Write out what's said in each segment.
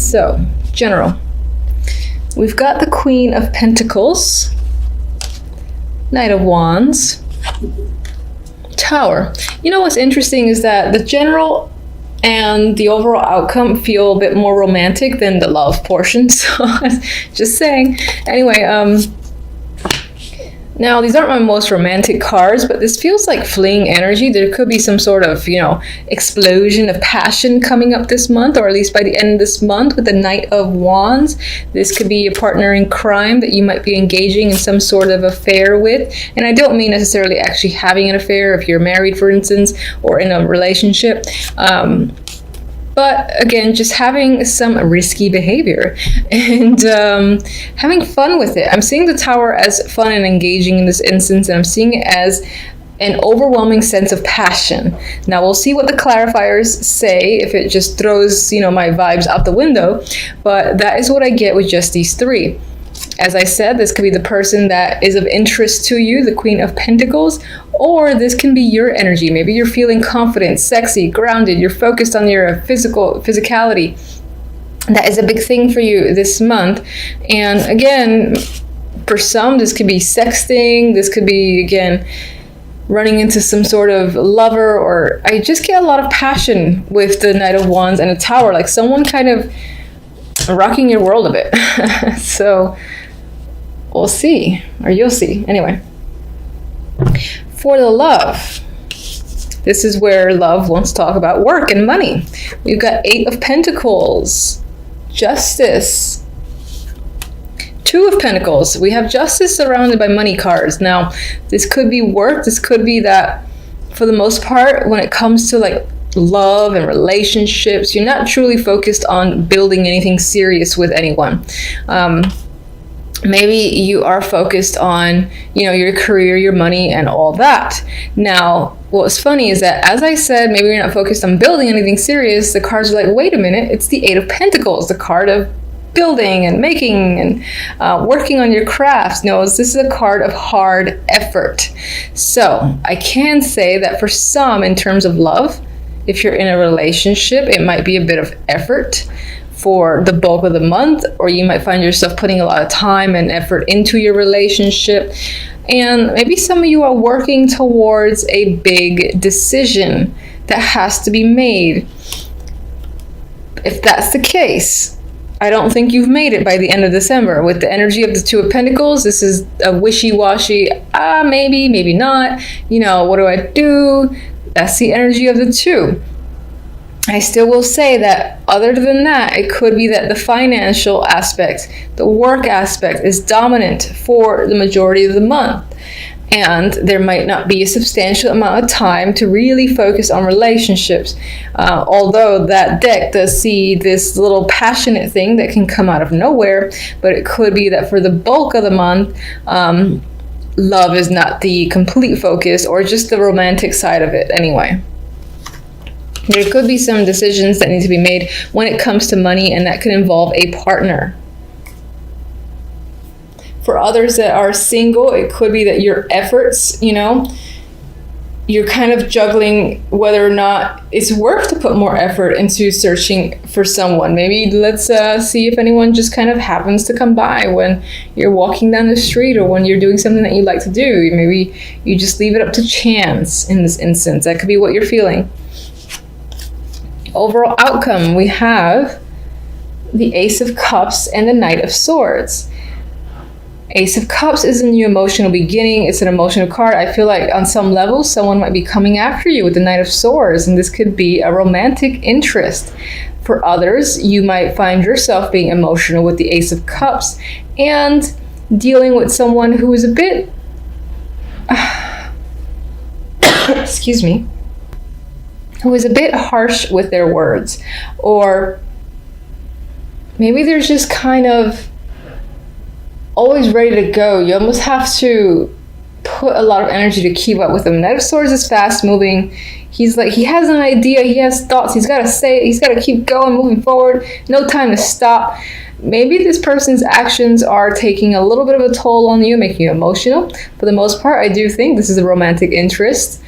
So, general. We've got the Queen of Pentacles, Knight of Wands, Tower. You know what's interesting is that the general and the overall outcome feel a bit more romantic than the love portion. So, just saying. Anyway, now, these aren't my most romantic cards, but this feels like fleeing energy. There could be some sort of, explosion of passion coming up this month, or at least by the end of this month with the Knight of Wands. This could be a partner in crime that you might be engaging in some sort of affair with. And I don't mean necessarily actually having an affair if you're married, for instance, or in a relationship. But again, just having some risky behavior and having fun with it. I'm seeing the Tower as fun and engaging in this instance, and I'm seeing it as an overwhelming sense of passion. Now, we'll see what the clarifiers say, if it just throws, my vibes out the window. But that is what I get with just these three. As I said, this could be the person that is of interest to you, the Queen of Pentacles, or this can be your energy. Maybe you're feeling confident, sexy, grounded, you're focused on your physicality. That is a big thing for you this month. And again, for some, this could be sexting, this could be, again, running into some sort of lover, or I just get a lot of passion with the Knight of Wands and the Tower, like someone kind of rocking your world a bit. So we'll see, or you'll see. Anyway, for the love, this is where love wants to talk about work and money. We've got 8 of Pentacles, Justice, 2 of Pentacles. We have Justice surrounded by money cards. Now, this could be work. This could be that, for the most part, when it comes to like love and relationships, you're not truly focused on building anything serious with anyone. Maybe you are focused on, your career, your money, and all that. Now, what's funny is that, as I said, maybe you're not focused on building anything serious. The cards are like, wait a minute, it's the 8 of Pentacles, the card of building and making and working on your crafts. No, this is a card of hard effort. So I can say that for some, in terms of love, if you're in a relationship, it might be a bit of effort for the bulk of the month, or you might find yourself putting a lot of time and effort into your relationship. And maybe some of you are working towards a big decision that has to be made. If that's the case, I don't think you've made it by the end of December. With the energy of the 2 of Pentacles, this is a wishy-washy, maybe, maybe not. What do I do? That's the energy of the 2. I still will say that other than that, it could be that the financial aspect, the work aspect is dominant for the majority of the month. And there might not be a substantial amount of time to really focus on relationships. Although that deck does see this little passionate thing that can come out of nowhere, but it could be that for the bulk of the month, love is not the complete focus, or just the romantic side of it anyway. There could be some decisions that need to be made when it comes to money, and that could involve a partner. For others that are single, it could be that your efforts, you're kind of juggling whether or not it's worth to put more effort into searching for someone. Maybe let's see if anyone just kind of happens to come by when you're walking down the street, or when you're doing something that you like to do. Maybe you just leave it up to chance in this instance. That could be what you're feeling. Overall outcome, we have the Ace of Cups and the Knight of Swords. Ace of Cups is a new emotional beginning. It's an emotional card. I feel like on some level, someone might be coming after you with the Knight of Swords, and this could be a romantic interest. For others, you might find yourself being emotional with the Ace of Cups and dealing with someone who is a bit, excuse me, who is a bit harsh with their words. Or maybe there's just kind of always ready to go. You almost have to put a lot of energy to keep up with him. Knight of Swords is fast moving. He's like, he has an idea, he has thoughts, he's got to say it, he's got to keep going, moving forward, no time to stop. Maybe this person's actions are taking a little bit of a toll on you, making you emotional. For the most part, I do think this is a romantic interest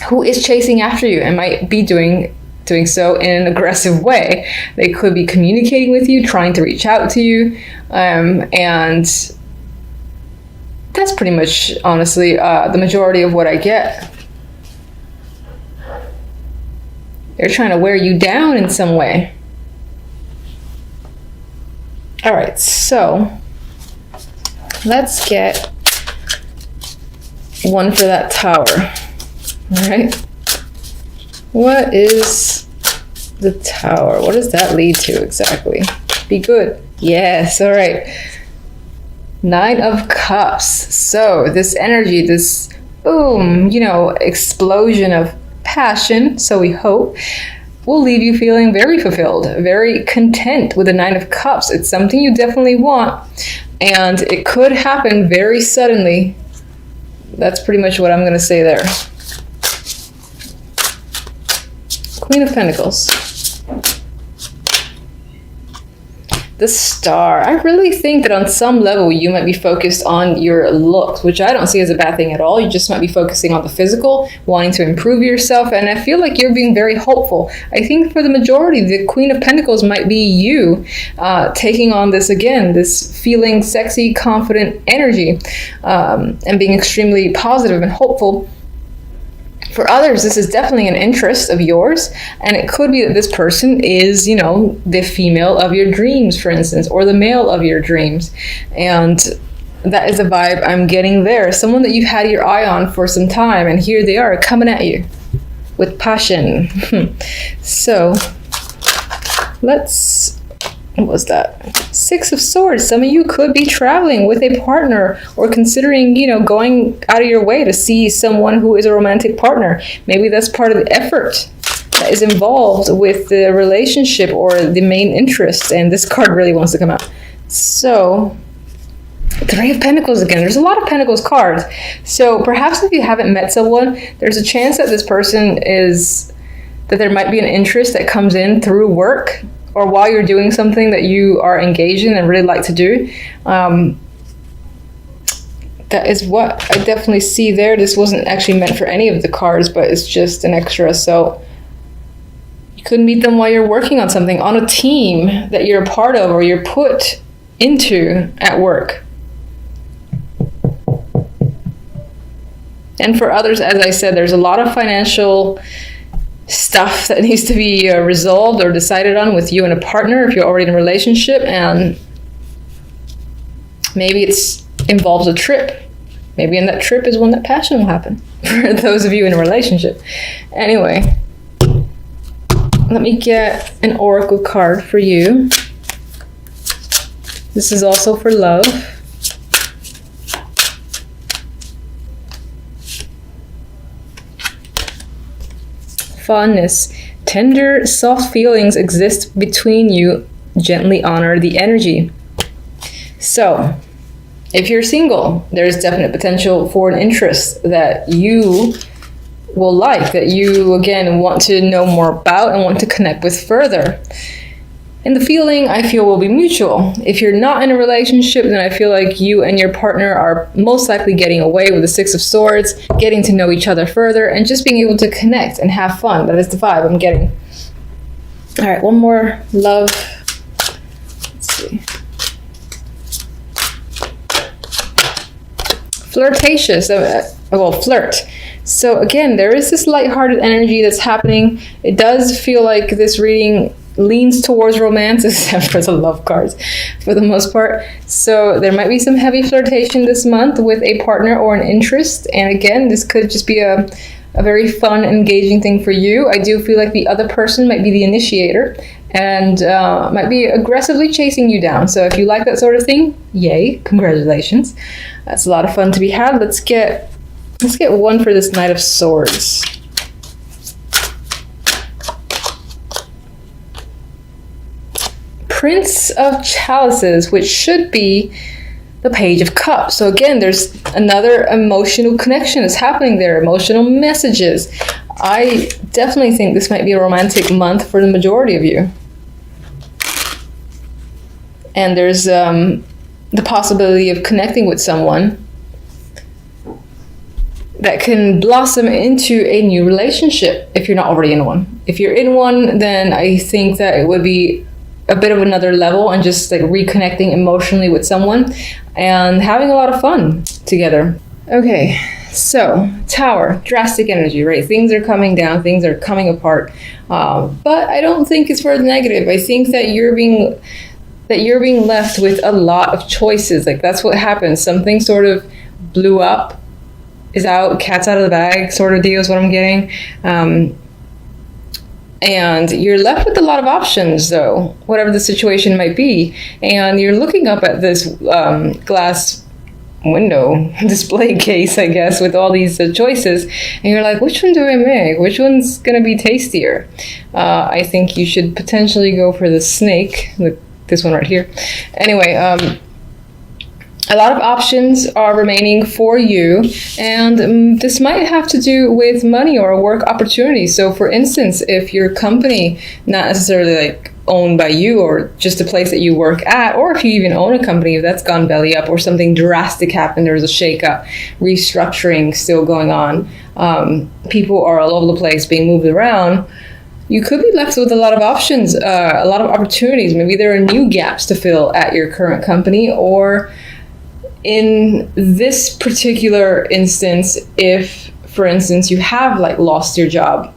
who is chasing after you and might be doing doing so in an aggressive way. They could be communicating with you, trying to reach out to you, and that's pretty much, honestly, the majority of what I get. They're trying to wear you down in some way. All right, so let's get one for that Tower. All right. What is the Tower? What does that lead to exactly? Be good. Yes, all right. Nine of Cups. So this energy, this boom, explosion of passion, so we hope, will leave you feeling very fulfilled, very content with the Nine of Cups. It's something you definitely want, and it could happen very suddenly. That's pretty much what I'm going to say there. Queen of Pentacles. The Star. I really think that on some level you might be focused on your looks, which I don't see as a bad thing at all. You just might be focusing on the physical, wanting to improve yourself, and I feel like you're being very hopeful. I think for the majority, the Queen of Pentacles might be you taking on this again, this feeling sexy, confident energy, and being extremely positive and hopeful. For others, this is definitely an interest of yours, and it could be that this person is, the female of your dreams, for instance, or the male of your dreams. And that is a vibe I'm getting there. Someone that you've had your eye on for some time, and here they are coming at you with passion. So what was that? Six of Swords. Some of you could be traveling with a partner or considering, going out of your way to see someone who is a romantic partner. Maybe that's part of the effort that is involved with the relationship or the main interest. And this card really wants to come out. So, Three of Pentacles again. There's a lot of Pentacles cards. So perhaps if you haven't met someone, there's a chance that this person that there might be an interest that comes in through work, or while you're doing something that you are engaged in and really like to do. That is what I definitely see there. This wasn't actually meant for any of the cards, but it's just an extra. So you could meet them while you're working on something, on a team that you're a part of or you're put into at work. And for others, as I said, there's a lot of financial stuff that needs to be resolved or decided on with you and a partner if you're already in a relationship, and maybe it involves a trip. Maybe in that trip is when that passion will happen for those of you in a relationship. Anyway, let me get an oracle card for you. This is also for love. Fondness. Tender, soft feelings exist between you. Gently honor the energy. So, if you're single, there's definite potential for an interest that you will like, that you, again, want to know more about and want to connect with further. And the feeling, I feel, will be mutual. If you're not in a relationship, then I feel like you and your partner are most likely getting away with the Six of Swords, getting to know each other further, and just being able to connect and have fun. That is the vibe I'm getting. All right, one more. Love. Let's see. Flirtatious. Flirt. So again, there is this lighthearted energy that's happening. It does feel like this reading leans towards romance, except for the love cards for the most part. So there might be some heavy flirtation this month with a partner or an interest. And again, this could just be a very fun, engaging thing for you. I do feel like the other person might be the initiator and might be aggressively chasing you down. So if you like that sort of thing, yay, congratulations. That's a lot of fun to be had. Let's get one for this Knight of Swords. Prince of Chalices, which should be the Page of Cups. So again, there's another emotional connection that's happening there, emotional messages. I definitely think this might be a romantic month for the majority of you. And there's the possibility of connecting with someone that can blossom into a new relationship if you're not already in one. If you're in one, then I think that it would be a bit of another level and just like reconnecting emotionally with someone and having a lot of fun together. Okay, so Tower, drastic energy, right? Things are coming down, things are coming apart, but I don't think it's for the negative. I think that you're being left with a lot of choices. Like, that's what happens. Something sort of blew up, is out, cat's out of the bag sort of deal is what I'm getting. And you're left with a lot of options, though, whatever the situation might be. And you're looking up at this glass window display case, I guess, with all these choices. And you're like, which one do I make? Which one's going to be tastier? I think you should potentially go for the snake, this one right here. Anyway, a lot of options are remaining for you, and this might have to do with money or a work opportunity. So for instance, if your company, not necessarily like owned by you or just a place that you work at, or if you even own a company that's gone belly up or something drastic happened, there's a shakeup, restructuring still going on, people are all over the place being moved around, you could be left with a lot of options, a lot of opportunities. Maybe there are new gaps to fill at your current company, or in this particular instance, if, for instance, you have like lost your job,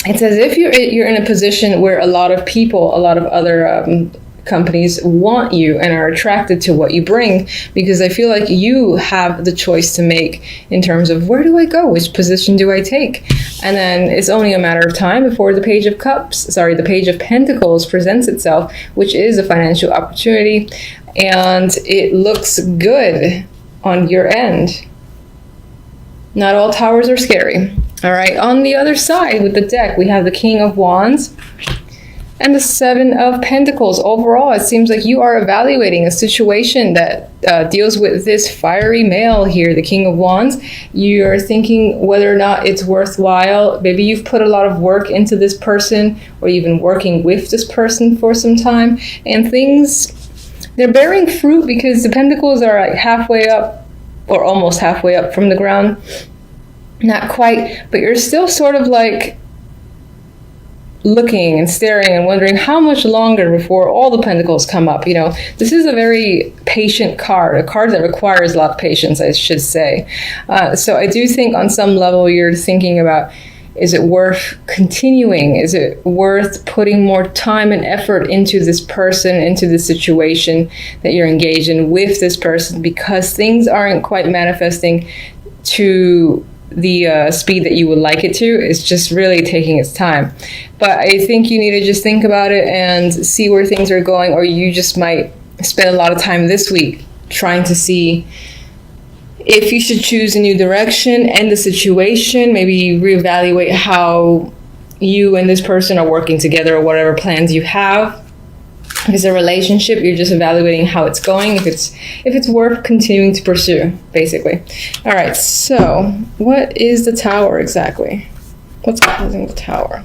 it's as if you're in a position where a lot of people, a lot of other companies want you and are attracted to what you bring, because I feel like you have the choice to make in terms of, where do I go? Which position do I take? And then it's only a matter of time before the Page of Pentacles presents itself, which is a financial opportunity, and it looks good on your end. Not all towers are scary. All right, on the other side with the deck, we have the King of Wands and the Seven of Pentacles. Overall, it seems like you are evaluating a situation that deals with this fiery male here, the King of Wands. You're thinking whether or not it's worthwhile. Maybe you've put a lot of work into this person, or you've been working with this person for some time, and things, they're bearing fruit because the Pentacles are like halfway up, or almost halfway up from the ground. Not quite, but you're still sort of like looking and staring and wondering how much longer before all the pentacles come up. You know, this is a very patient card, a card that requires a lot of patience, I should say. So I do think on some level you're thinking about, is it worth continuing? Is it worth putting more time and effort into this person, into the situation that you're engaged in with this person, because things aren't quite manifesting to the speed that you would like it to? It's just really taking its time. But I think you need to just think about it and see where things are going, or you just might spend a lot of time this week trying to see if you should choose a new direction and the situation, maybe reevaluate how you and this person are working together, or whatever plans you have. If it's a relationship, you're just evaluating how it's going, if it's worth continuing to pursue, basically. All right, so what is the Tower exactly? What's causing the Tower?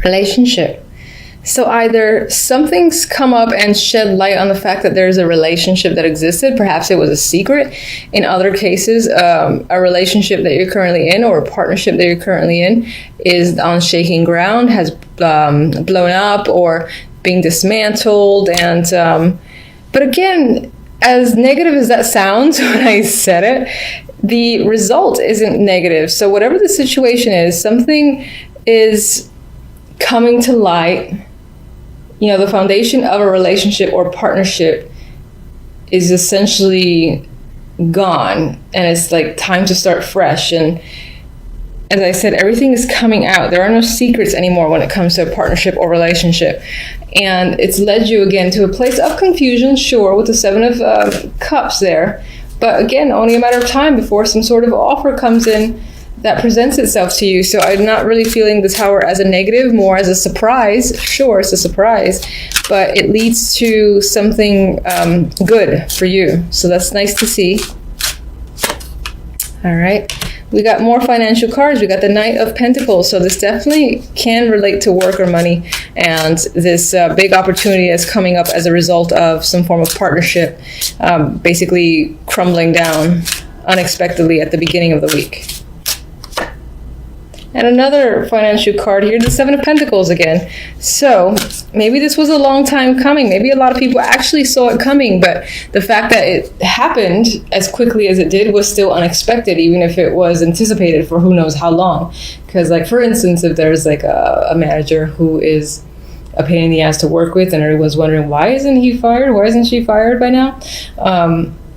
Relationship. So either something's come up and shed light on the fact that there's a relationship that existed. Perhaps it was a secret. In other cases, a relationship that you're currently in, or a partnership that you're currently in, is on shaking ground, has blown up or being dismantled. And but again, as negative as that sounds when I said it, the result isn't negative. So whatever the situation is, something is coming to light. You know, the foundation of a relationship or partnership is essentially gone, and it's like time to start fresh. And as I said, everything is coming out. There are no secrets anymore when it comes to a partnership or relationship. And it's led you again to a place of confusion, sure, with the Seven of Cups there. But again, only a matter of time before some sort of offer comes in that presents itself to you. So I'm not really feeling the Tower as a negative, more as a surprise. Sure, it's a surprise, but it leads to something good for you. So that's nice to see. All right. We got more financial cards. We got the Knight of Pentacles. So this definitely can relate to work or money. And this big opportunity is coming up as a result of some form of partnership, basically crumbling down unexpectedly at the beginning of the week. And another financial card here, the Seven of Pentacles again. So maybe this was a long time coming. Maybe a lot of people actually saw it coming, but the fact that it happened as quickly as it did was still unexpected, even if it was anticipated for who knows how long. Because, like, for instance, if there's like a manager who is a pain in the ass to work with and everyone's wondering, why isn't he fired? Why isn't she fired by now?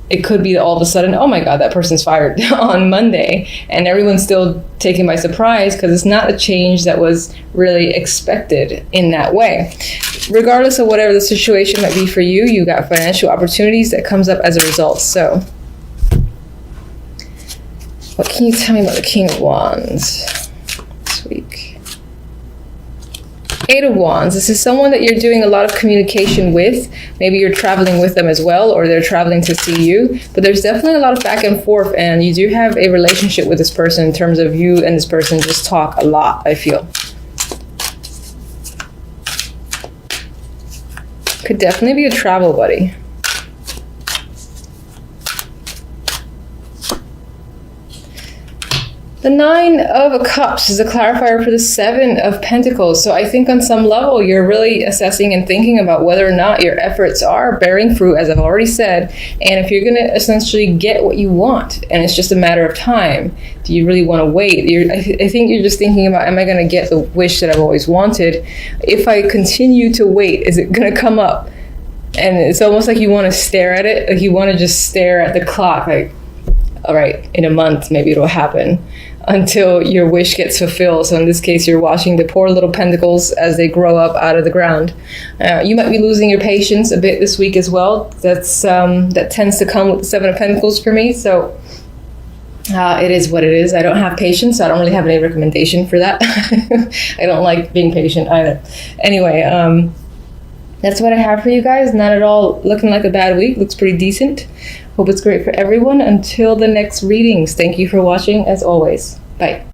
It could be all of a sudden, oh my God, that person's fired on Monday, and everyone's still taken by surprise because it's not a change that was really expected in that way. Regardless of whatever the situation might be for you, you got financial opportunities that comes up as a result. So what can you tell me about the King of Wands this week? Eight of Wands. This is someone that you're doing a lot of communication with. Maybe you're traveling with them as well, or they're traveling to see you. But there's definitely a lot of back and forth, and you do have a relationship with this person in terms of you and this person just talk a lot, I feel. Could definitely be a travel buddy. The Nine of Cups is a clarifier for the Seven of Pentacles. So I think on some level, you're really assessing and thinking about whether or not your efforts are bearing fruit, as I've already said. And if you're going to essentially get what you want, and it's just a matter of time, do you really want to wait? I think you're just thinking about, am I going to get the wish that I've always wanted? If I continue to wait, is it going to come up? And it's almost like you want to stare at it. Like you want to just stare at the clock, like, all right, in a month, maybe it'll happen, until your wish gets fulfilled. So in this case, you're watching the poor little pentacles as they grow up out of the ground. You might be losing your patience a bit this week as well. That tends to come with the Seven of Pentacles for me. So it is what it is. I don't have patience, so I don't really have any recommendation for that. I don't like being patient either. Anyway, that's what I have for you guys. Not at all looking like a bad week. Looks pretty decent. Hope it's great for everyone. Until the next readings, thank you for watching as always. Bye.